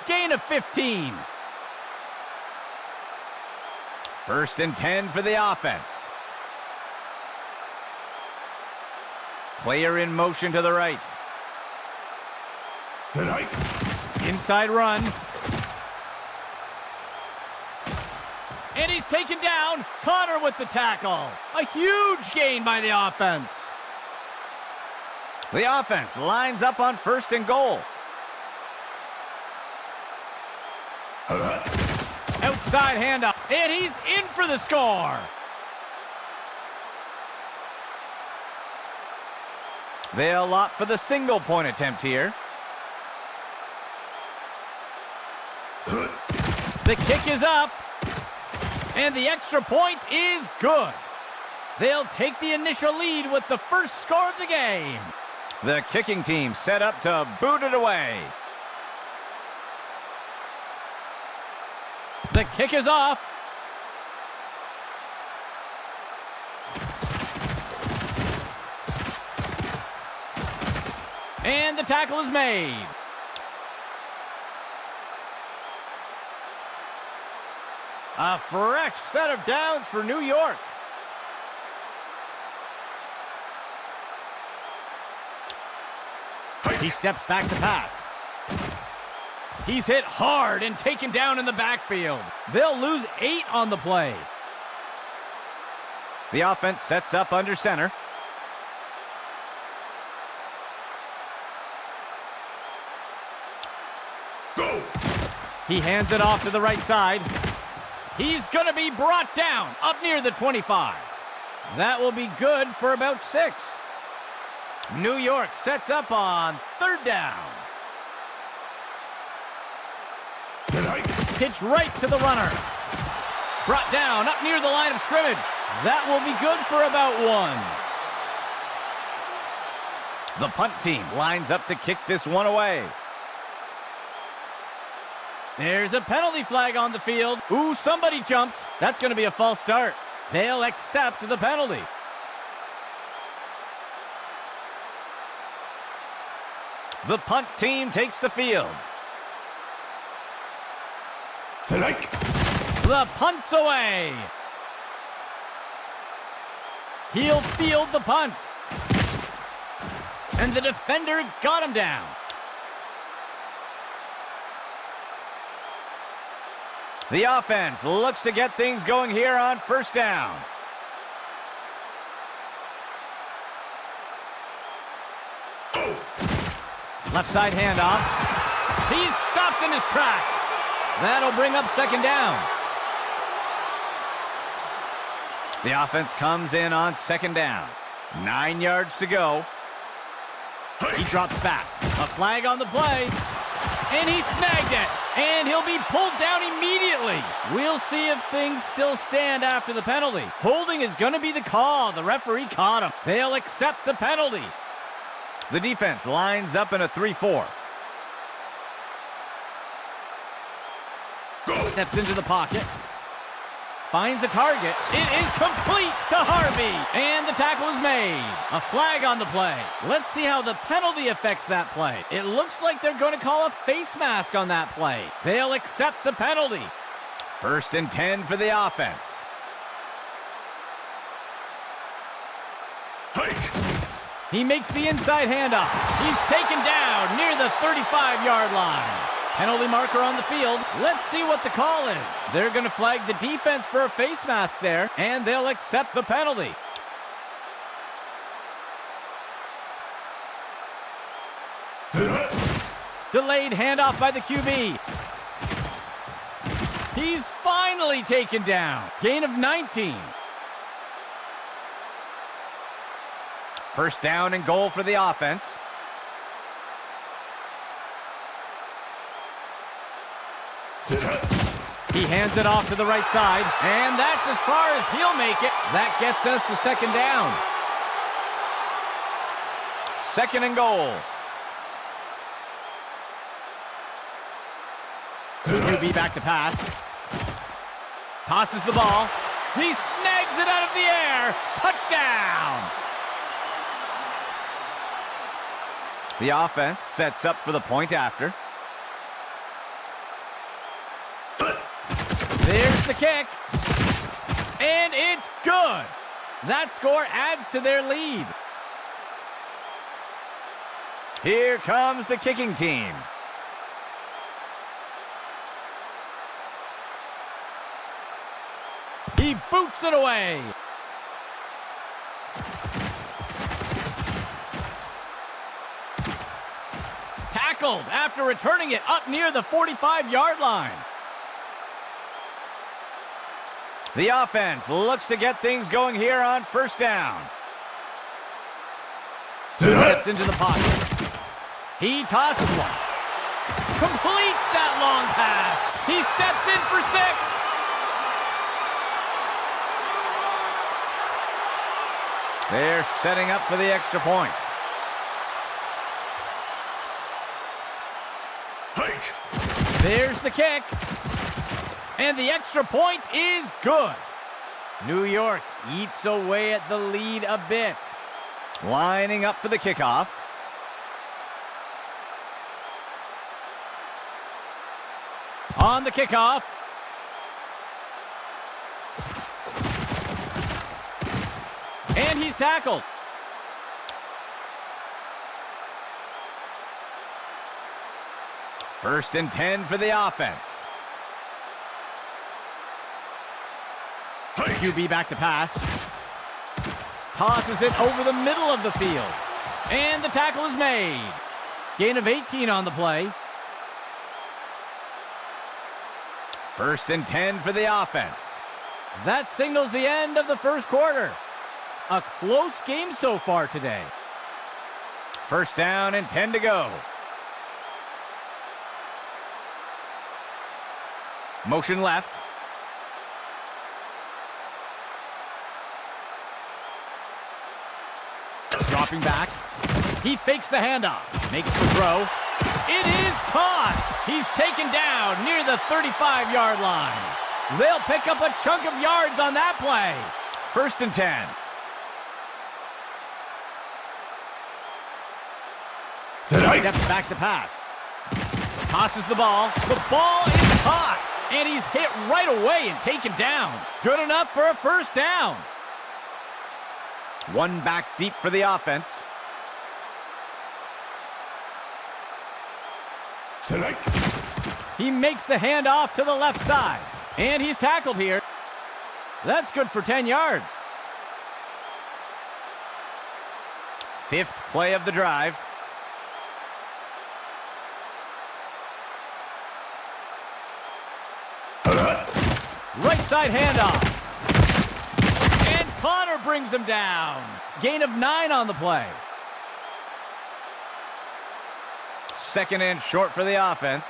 gain of 15. 1st and 10 for the offense. Player in motion to the right. Inside run. And he's taken down. Connor with the tackle. A huge gain by the offense. The offense lines up on 1st and goal. Outside handoff. And he's in for the score. They'll opt for the single point attempt here. The kick is up. And the extra point is good. They'll take the initial lead with the first score of the game. The kicking team set up to boot it away. The kick is off. And the tackle is made. A fresh set of downs for New York. He steps back to pass. He's hit hard and taken down in the backfield. They'll lose 8 on the play. The offense sets up under center. Go! He hands it off to the right side. He's going to be brought down up near the 25. That will be good for about 6. New York sets up on 3rd down. Pitch right to the runner. Brought down up near the line of scrimmage. That will be good for about 1. The punt team lines up to kick this one away. There's a penalty flag on the field. Ooh, somebody jumped. That's going to be a false start. They'll accept the penalty. The punt team takes the field. The punt's away. He'll field the punt. And the defender got him down. The offense looks to get things going here on 1st down. Left side handoff. He's stopped in his tracks. That'll bring up 2nd down. The offense comes in on 2nd down. 9 yards to go. He drops back. A flag on the play. And he snagged it. And he'll be pulled down immediately. We'll see if things still stand after the penalty. Holding is going to be the call. The referee caught him. They'll accept the penalty. The defense lines up in a 3-4. Steps into the pocket. Finds a target. It is complete to Harvey. And the tackle is made. A flag on the play. Let's see how the penalty affects that play. It looks like they're going to call a face mask on that play. They'll accept the penalty. 1st and 10 for the offense. He makes the inside handoff. He's taken down near the 35-yard line. Penalty marker on the field. Let's see what the call is. They're going to flag the defense for a face mask there, and they'll accept the penalty. Delayed handoff by the QB. He's finally taken down. Gain of 19. 1st down and goal for the offense. He hands it off to the right side, and that's as far as he'll make it. That gets us to 2nd down. 2nd and goal. QB back to pass. Tosses the ball. He snags it out of the air. Touchdown! The offense sets up for the point after. the kick. And it's good. That score adds to their lead. Here comes the kicking team. He boots it away. Tackled after returning it up near the 45-yard line. The offense looks to get things going here on first down. Steps into the pocket. He tosses one. Completes that long pass. He steps in for 6. They're setting up for the extra point. There's the kick. And the extra point is good. New York eats away at the lead a bit. Lining up for the kickoff. On the kickoff. And he's tackled. First and 10 for the offense. QB back to pass. Tosses it over the middle of the field. And the tackle is made. Gain of 18 on the play. First and 10 for the offense. That signals the end of the first quarter. A close game so far today. First down and 10 to go. Motion left. Dropping back. He fakes the handoff. Makes the throw. It is caught. He's taken down near the 35-yard line. They'll pick up a chunk of yards on that play. First and 10. Steps back to pass. Tosses the ball. The ball is caught. And he's hit right away and taken down. Good enough for a first down. One back deep for the offense. He makes the handoff to the left side. And he's tackled here. That's good for 10 yards. Fifth play of the drive. Right side handoff. And Connor brings him down. Gain of 9 on the play. Second and short for the offense.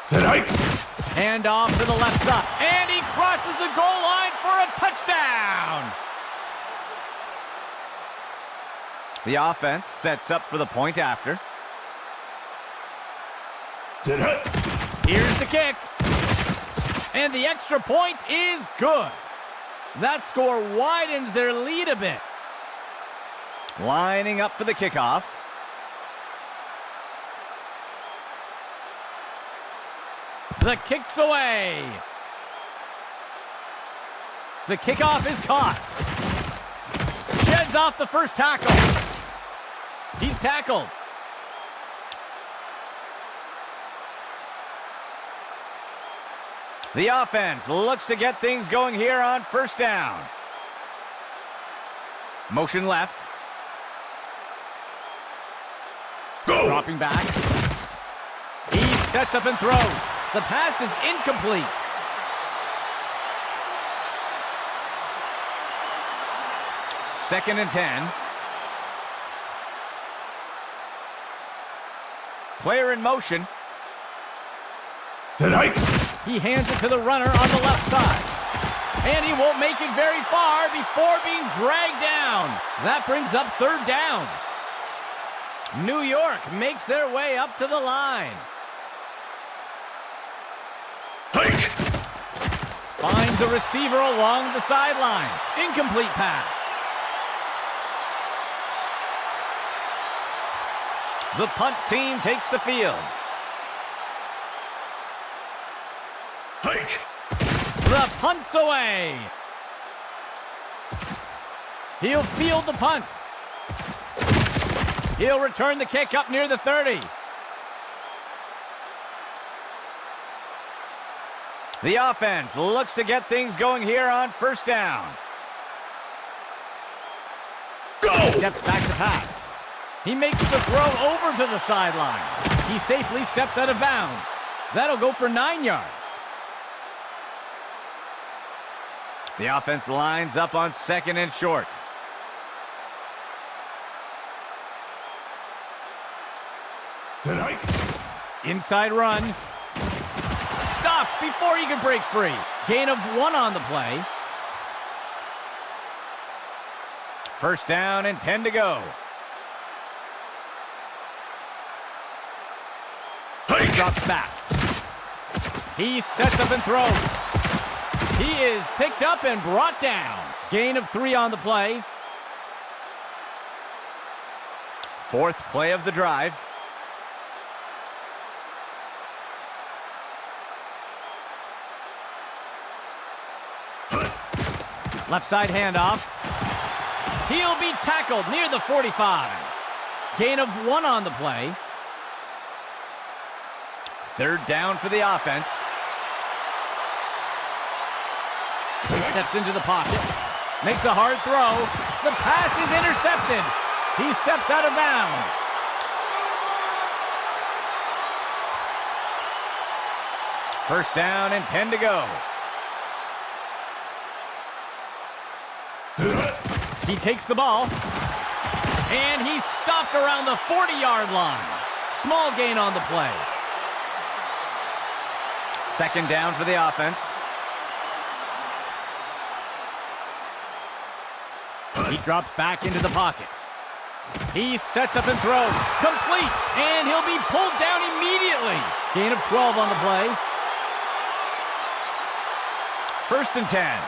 Handoff to the left side. And he crosses the goal line for a touchdown. The offense sets up for the point after. Here's the kick. And the extra point is good. That score widens their lead a bit. Lining up for the kickoff. The kick's away. The kickoff is caught. Sheds off the first tackle. He's tackled. The offense looks to get things going here on first down. Motion left. Go. Dropping back. He sets up and throws. The pass is incomplete. Second and 10. Player in motion. He hands it to the runner on the left side. And he won't make it very far before being dragged down. That brings up third down. New York makes their way up to the line. Finds a receiver along the sideline. Incomplete pass. The punt team takes the field. Hike. The punt's away. He'll field the punt. He'll return the kick up near the 30. The offense looks to get things going here on first down. Go! Steps back to pass. He makes the throw over to the sideline. He safely steps out of bounds. That'll go for 9 yards. The offense lines up on second and short. Tonight. Inside run. Stop before he can break free. Gain of 1 on the play. First down and 10 to go. He drops back. He sets up and throws. He is picked up and brought down. Gain of 3 on the play. Fourth play of the drive. Left side handoff. He'll be tackled near the 45. Gain of 1 on the play. Third down for the offense. Steps into the pocket. Makes a hard throw. The pass is intercepted. He steps out of bounds. First down and 10 to go. He takes the ball. And he's stopped around the 40-yard line. Small gain on the play. Second down for the offense. He drops back into the pocket. He sets up and throws. Complete. And he'll be pulled down immediately. Gain of 12 on the play. First and 10.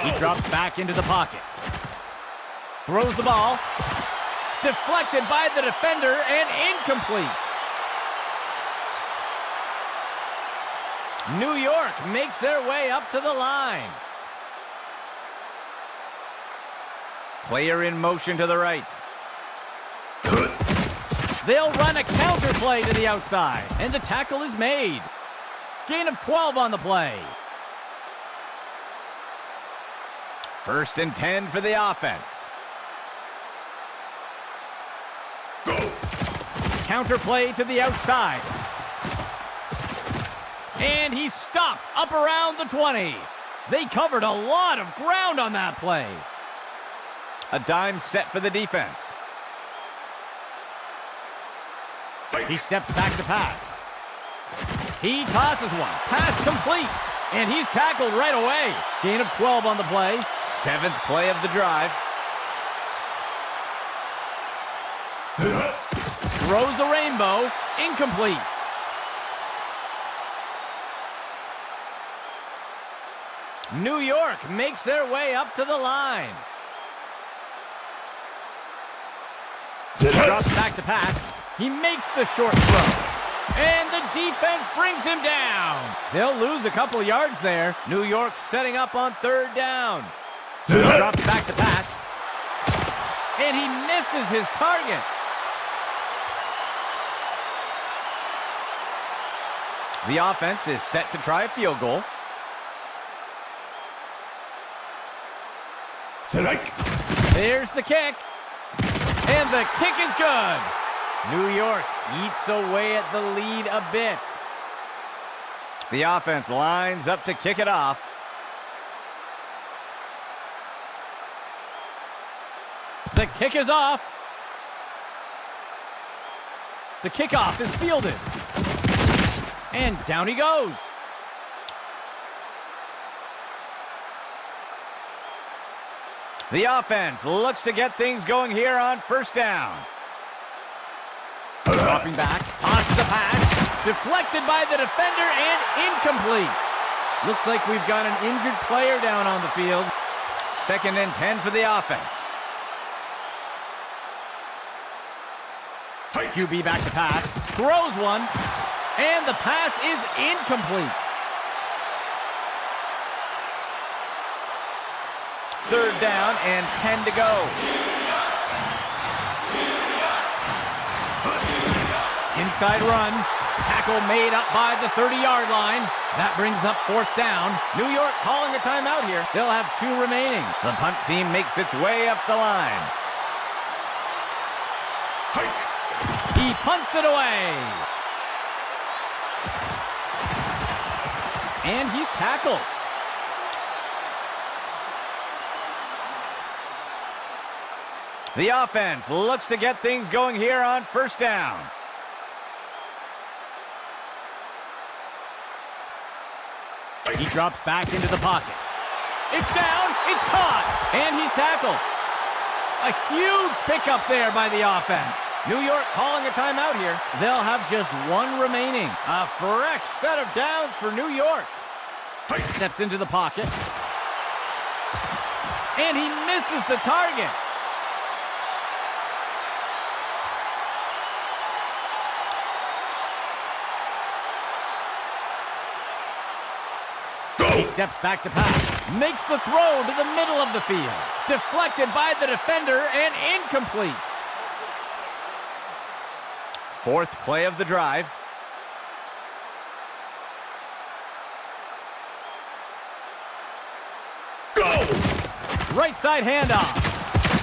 He drops back into the pocket. Throws the ball. Deflected by the defender and incomplete. New York makes their way up to the line. Player in motion to the right. They'll run a counter play to the outside, and the tackle is made. Gain of 12 on the play. First and 10 for the offense. Counter play to the outside. And he's stopped up around the 20. They covered a lot of ground on that play. A dime set for the defense. He steps back to pass. He tosses one. Pass complete. And he's tackled right away. Gain of 12 on the play. Seventh play of the drive. Throws the rainbow. Incomplete. New York makes their way up to the line. He drops back to pass. He makes the short throw. And the defense brings him down. They'll lose a couple yards there. New York setting up on third down. He drops back to pass. And he misses his target. The offense is set to try a field goal. There's the kick. And the kick is good. New York eats away at the lead a bit. The offense lines up to kick it off. The kick is off. The kickoff is fielded. And down he goes. The offense looks to get things going here on first down. Dropping back, tosses the pass, deflected by the defender and incomplete. Looks like we've got an injured player down on the field. Second and 10 for the offense. QB back to pass. Throws one. And the pass is incomplete. Third down and 10 to go. Inside run. Tackle made up by the 30-yard line. That brings up fourth down. New York calling a timeout here. They'll have 2 remaining. The punt team makes its way up the line. He punts it away. And he's tackled. The offense looks to get things going here on first down. He drops back into the pocket. It's down, it's caught, and he's tackled. A huge pickup there by the offense. New York calling a timeout here. They'll have just 1 remaining. A fresh set of downs for New York. Steps into the pocket. And he misses the target. He steps back to pass. Makes the throw to the middle of the field. Deflected by the defender and incomplete. Fourth play of the drive. Go! Right side handoff.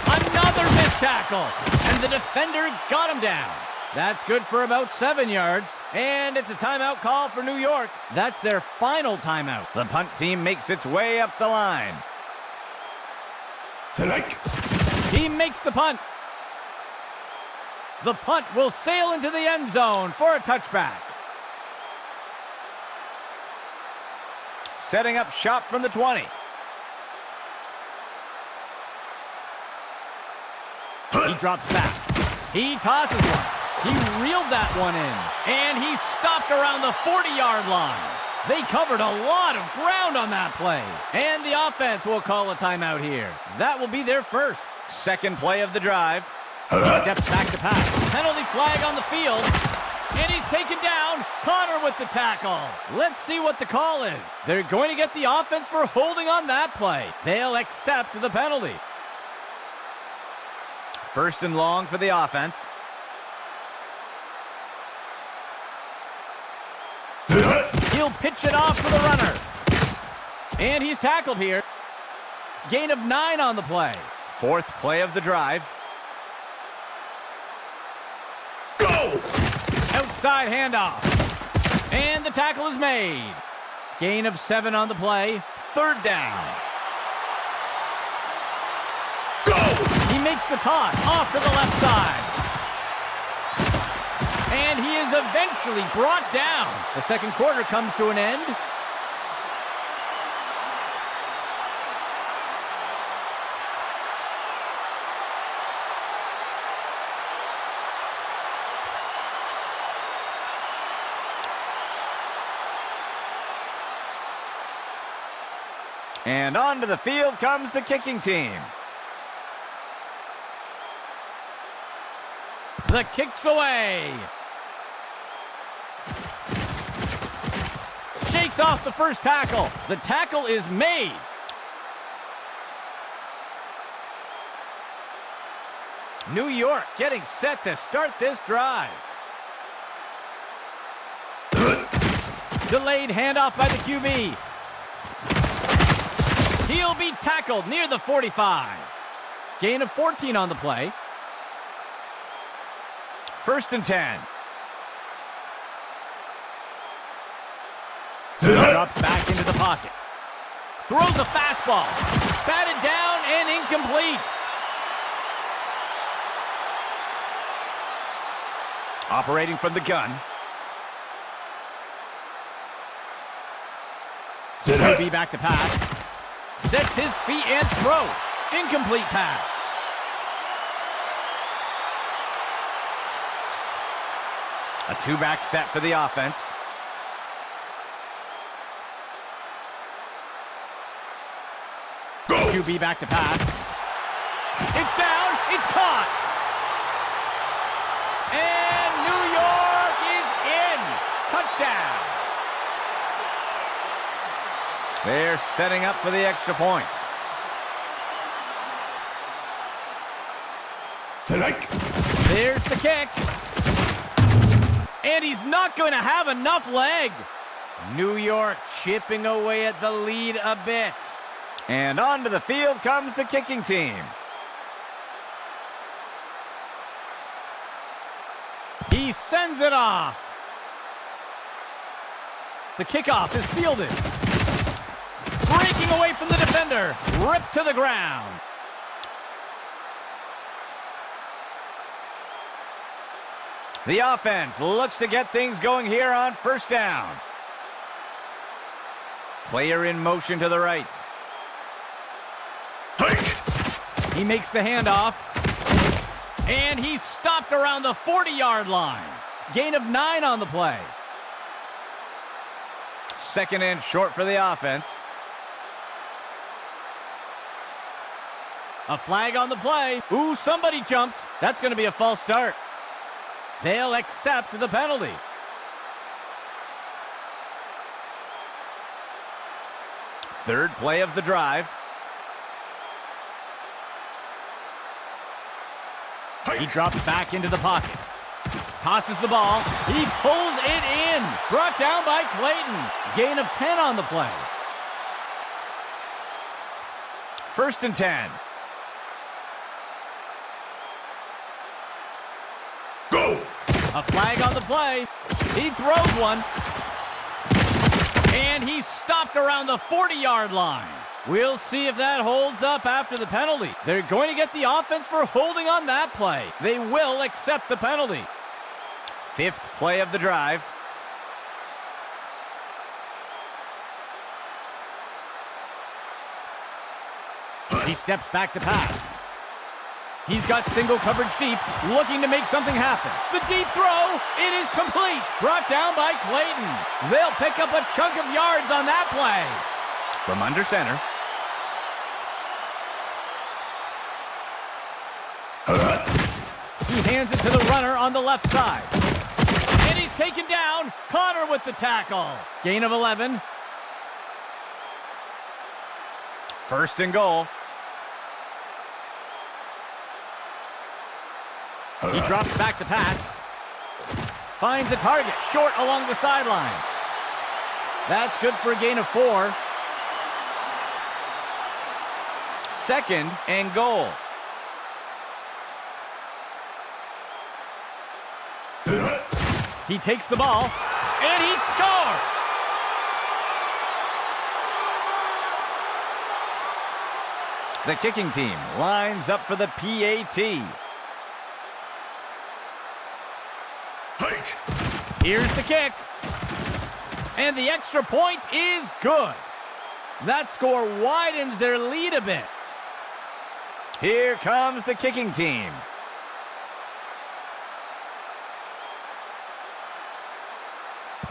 Another missed tackle. And the defender got him down. That's good for about 7 yards. And it's a timeout call for New York. That's their final timeout. The punt team makes its way up the line. He makes the punt. The punt will sail into the end zone for a touchback. Setting up shop from the 20. He drops back. He tosses one. He reeled that one in. And he stopped around the 40-yard line. They covered a lot of ground on that play. And the offense will call a timeout here. That will be their first. Second play of the drive. He steps back to pass. Penalty flag on the field. And he's taken down. Connor with the tackle. Let's see what the call is. They're going to get the offense for holding on that play. They'll accept the penalty. First and long for the offense. He'll pitch it off to the runner. And he's tackled here. Gain of 9 on the play. Fourth play of the drive. Go! Outside handoff. And the tackle is made. Gain of 7 on the play. Third down. Go! He makes the toss off to the left side. And he is eventually brought down. The second quarter comes to an end. And onto the field comes the kicking team. The kick's away. Shakes off the first tackle. The tackle is made. New York getting set to start this drive. Delayed handoff by the QB. He'll be tackled near the 45. Gain of 14 on the play. First and 10. Drops back into the pocket. Throws a fastball. Batted down and incomplete. Operating from the gun. QB back to pass. Sets his feet and throws. Incomplete pass. A 2-back set for the offense. QB back to pass. It's down. It's caught. And They're setting up for the extra point. Strike. There's the kick. And he's not going to have enough leg. New York chipping away at the lead a bit. And onto the field comes the kicking team. He sends it off. The kickoff is fielded. Breaking away from the defender. Ripped to the ground. The offense looks to get things going here on first down. Player in motion to the right. Hike. He makes the handoff. And he's stopped around the 40-yard line. Gain of 9 on the play. Second and short for the offense. A flag on the play. Ooh, somebody jumped. That's going to be a false start. They'll accept the penalty. Third play of the drive. He drops back into the pocket. Tosses the ball. He pulls it in. Brought down by Clayton. Gain of 10 on the play. First and 10. Go. A flag on the play. He throws one. And he's stopped around the 40-yard line. We'll see if that holds up after the penalty. They're going to get the offense for holding on that play. They will accept the penalty. Fifth play of the drive. He steps back to pass. He's got single coverage deep, looking to make something happen. The deep throw, it is complete. Brought down by Clayton. They'll pick up a chunk of yards on that play. From under center. He hands it to the runner on the left side. And he's taken down. Connor with the tackle. Gain of 11. First and goal. He drops back to pass. Finds a target short along the sideline. That's good for a gain of 4. Second and goal. He takes the ball, and he scores! The kicking team lines up for the PAT. Hike. Here's the kick. And the extra point is good. That score widens their lead a bit. Here comes the kicking team.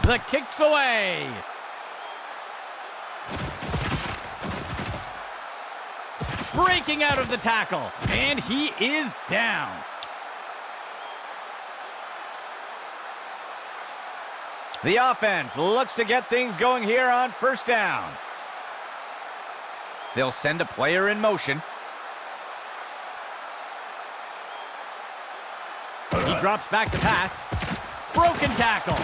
The kick's away. Breaking out of the tackle. And he is down. The offense looks to get things going here on first down. They'll send a player in motion. He drops back to pass. Broken tackle.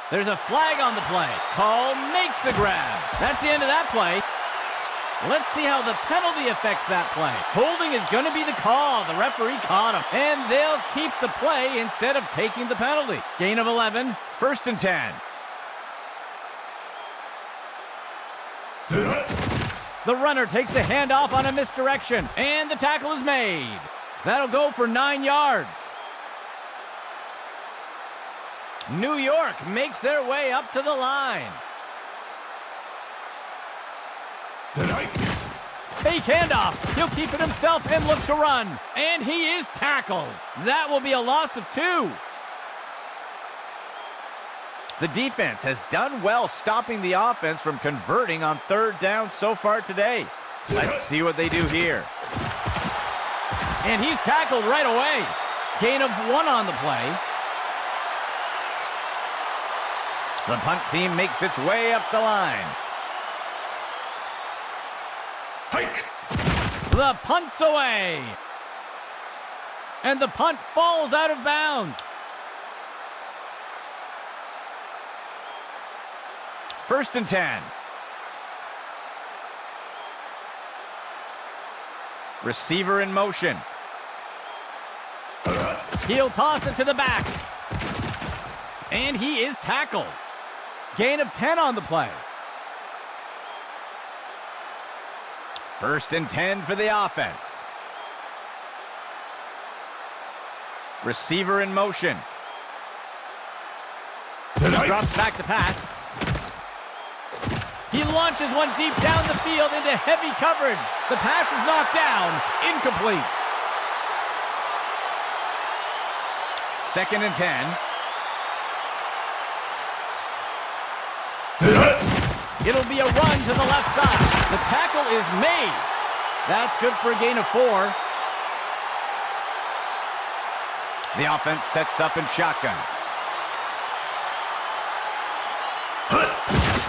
There's a flag on the play. Call makes the grab. That's the end of that play. Let's see how the penalty affects that play. Holding is going to be the call. The referee caught him. And they'll keep the play instead of taking the penalty. Gain of 11. First and 10. The runner takes the handoff on a misdirection. And the tackle is made. That'll go for 9 yards. New York makes their way up to the line. Fake handoff. He'll keep it himself and look to run. And he is tackled. That will be a loss of 2. The defense has done well stopping the offense from converting on third down so far today. Let's see what they do here. And he's tackled right away. Gain of 1 on the play. The punt team makes its way up the line. hike. The punt's away. And the punt falls out of bounds. First and 10. Receiver in motion. He'll toss it to the back. And he is tackled. Gain of 10 on the play. First and 10 for the offense. Receiver in motion. Drops back to pass. He launches one deep down the field into heavy coverage. The pass is knocked down. Incomplete. Second and 10. It'll be a run to the left side. The tackle is made. That's good for a gain of 4. The offense sets up in shotgun.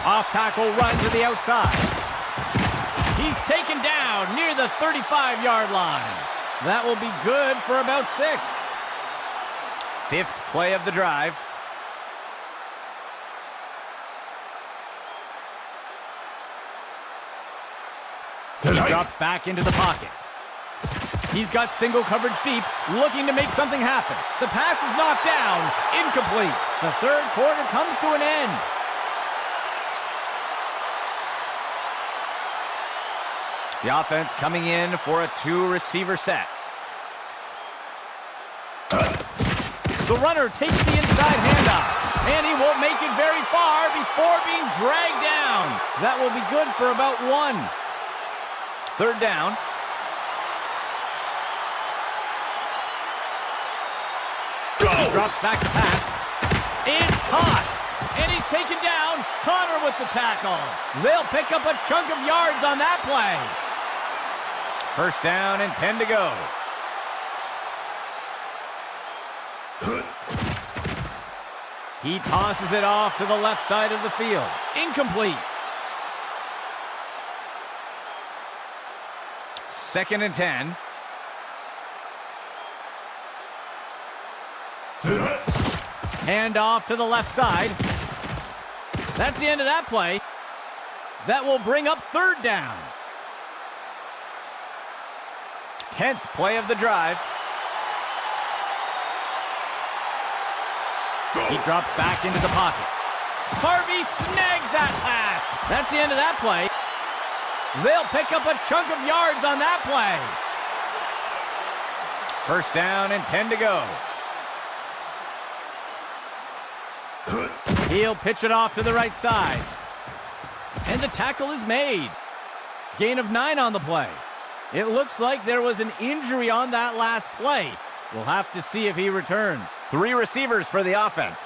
Off tackle run to the outside. He's taken down near the 35-yard line. That will be good for about 6. Fifth play of the drive. He drops back into the pocket. He's got single coverage deep, looking to make something happen. The pass is knocked down, incomplete. The third quarter comes to an end. The offense coming in for a 2-receiver set. The runner takes the inside handoff, and he won't make it very far before being dragged down. That will be good for about 1. Third down. He drops back to pass. It's caught. And he's taken down. Connor with the tackle. They'll pick up a chunk of yards on that play. First down and 10 to go. He tosses it off to the left side of the field. Incomplete. Second and 10. Hand off to the left side. That's the end of that play. That will bring up third down. 10th play of the drive. He drops back into the pocket. Harvey snags that pass. That's the end of that play. They'll pick up a chunk of yards on that play. First down and 10 to go. He'll pitch it off to the right side. And the tackle is made. Gain of 9 on the play. It looks like there was an injury on that last play. We'll have to see if he returns. 3 receivers for the offense.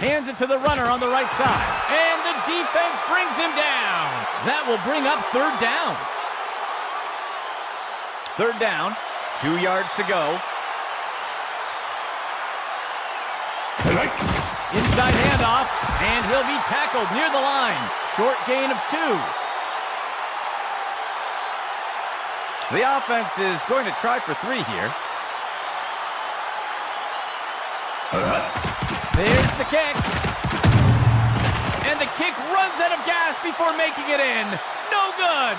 Hands it to the runner on the right side. And the defense brings him down. That will bring up third down. Third down, 2 yards to go. Inside handoff, and he'll be tackled near the line. Short gain of 2. The offense is going to try for 3 here. There's the kick. And the kick runs out of gas before making it in. No good.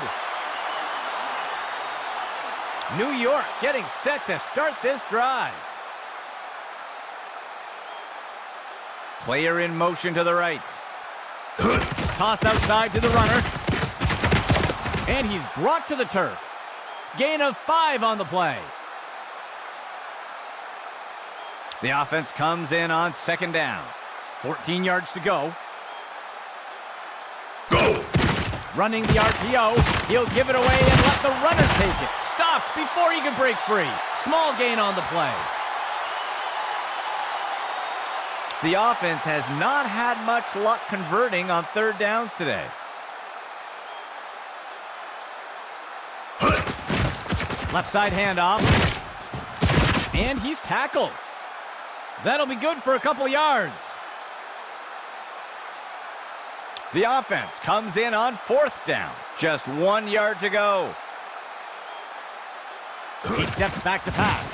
New York getting set to start this drive. Player in motion to the right. Toss outside to the runner. And he's brought to the turf. Gain of 5 on the play. The offense comes in on second down. 14 yards to go. Go! Running the RPO. He'll give it away and let the runner take it. Stopped before he can break free. Small gain on the play. The offense has not had much luck converting on third downs today. Left side handoff. And he's tackled. That'll be good for a couple yards. The offense comes in on 4th down. Just 1 yard to go. He steps back to pass.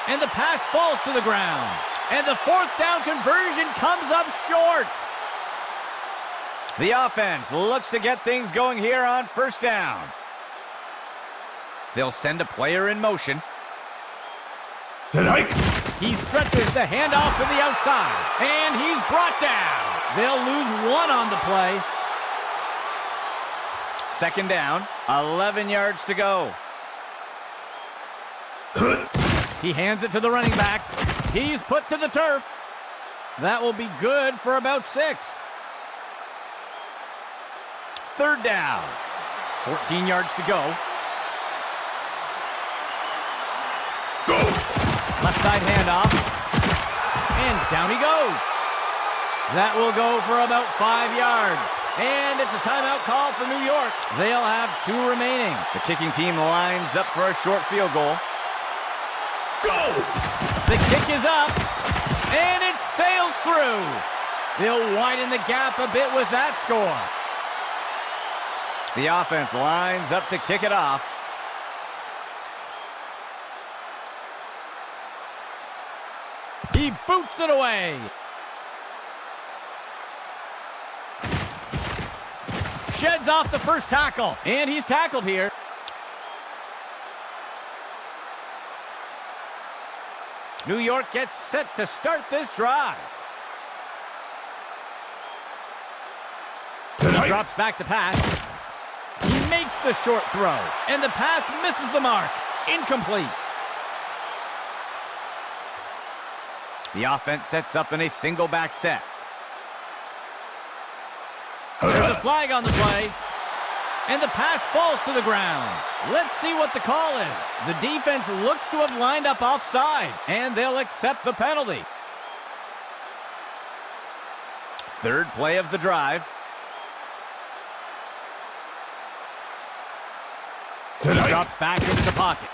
And the pass falls to the ground. And the 4th down conversion comes up short. The offense looks to get things going here on 1st down. They'll send a player in motion. Set hike. He stretches the handoff to the outside. And he's brought down. They'll lose 1 on the play. 2nd down, 11 yards to go. He hands it to the running back. He's put to the turf. That will be good for about 6. 3rd down, 14 yards to go. Go. Left side handoff. And down he goes. That will go for about 5 yards. And it's a timeout call for New York. They'll have 2 remaining. The kicking team lines up for a short field goal. Go! The kick is up, and it sails through. They'll widen the gap a bit with that score. The offense lines up to kick it off. He boots it away. Sheds off the first tackle, and he's tackled here. New York gets set to start this drive. He drops back to pass. He makes the short throw, and the pass misses the mark. Incomplete. The offense sets up in a single back set. There's a flag on the play, and the pass falls to the ground. Let's see what the call is. The defense looks to have lined up offside, and they'll accept the penalty. 3rd play of the drive. He drops back into the pocket,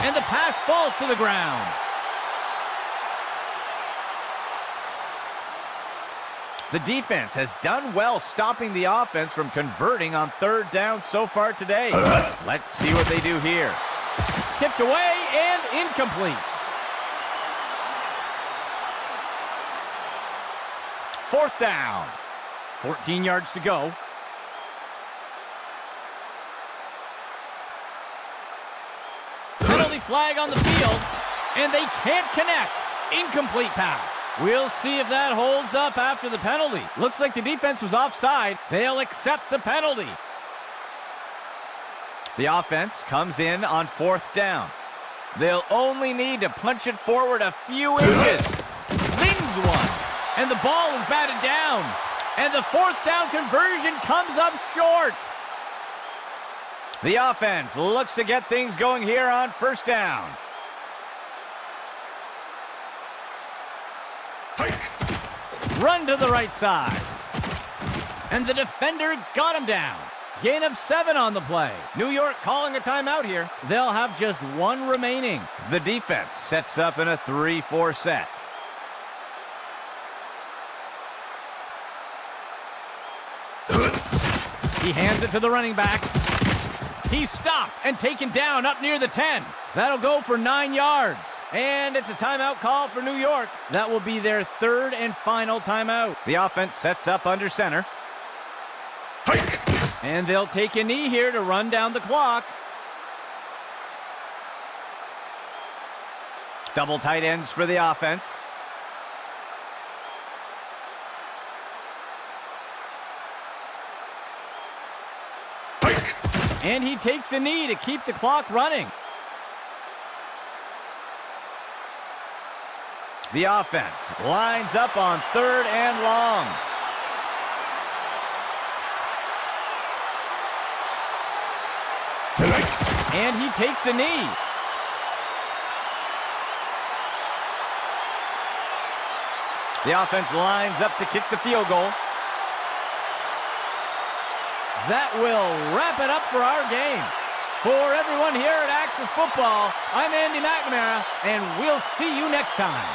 and the pass falls to the ground. The defense has done well stopping the offense from converting on 3rd down so far today. Let's see what they do here. Tipped away and incomplete. 4th down. 14 yards to go. Penalty flag on the field, and they can't connect. Incomplete pass. We'll see if that holds up after the penalty. Looks like the defense was offside. They'll accept the penalty. The offense comes in on 4th down. They'll only need to punch it forward a few inches. Zings one. And the ball is batted down. And the 4th down conversion comes up short. The offense looks to get things going here on 1st down. Run to the right side. And the defender got him down. Gain of 7 on the play. New York calling a timeout here. They'll have just 1 remaining. The defense sets up in a 3-4 set. He hands it to the running back. He's stopped and taken down up near the 10. That'll go for 9 yards. And it's a timeout call for New York. That will be their 3rd and final timeout. The offense sets up under center. Hike. And they'll take a knee here to run down the clock. Double tight ends for the offense. Hike. And he takes a knee to keep the clock running. The offense lines up on 3rd and long. And he takes a knee. The offense lines up to kick the field goal. That will wrap it up for our game. For everyone here at Access Football, I'm Andy McNamara, and we'll see you next time.